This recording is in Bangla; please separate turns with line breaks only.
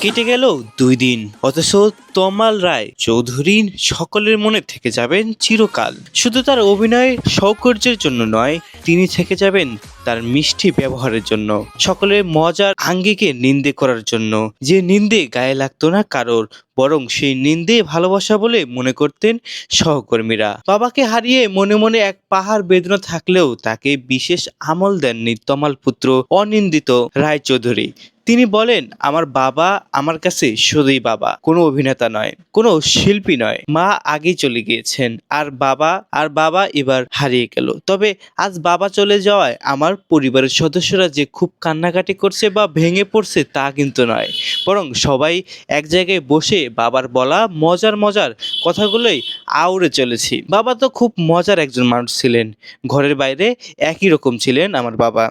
কেটে গেল 2 দিন, অথচ তমাল রায় চৌধুরী সকলের মনে থেকে যাবেন চিরকাল। শুধু তার অভিনয় সৌকর্যের জন্য নয়, তিনি থেকে যাবেন তার মিষ্টি ব্যবহারের জন্য, সকলের মজার আঙ্গিকে নিন্দে করার জন্য। যে নিন্দে গায়ে লাগতো না কারোর, বরং সেই নিন্দে ভালোবাসা বলে মনে করতেন সহকর্মীরা। বাবাকে হারিয়ে মনে মনে এক পাহাড় বেদনা থাকলেও তাকে বিশেষ আমল দেননি তমাল পুত্র অনিন্দিত রায়চৌধুরী। তিনি বলেন, আমার বাবা আমার কাছে শুধুই বাবা, কোনো অভিনেতা নয়, কোনো শিল্পী নয়। মা আগেই চলে গিয়েছেন, আর বাবা এবার হারিয়ে গেল। তবে আজ বাবা চলে যাওয়ায় আমার পরিবারের সদস্যরা যে খুব কান্নাকাটি করছে বা ভেঙে পড়ছে তা কিন্তু নয়, বরং সবাই এক জায়গায় বসে বাবার বলা মজার মজার কথাগুলোই আউড়ে চলেছি। বাবা তো খুব মজার একজন মানুষ ছিলেন, ঘরের বাইরে একই রকম ছিলেন আমার বাবা।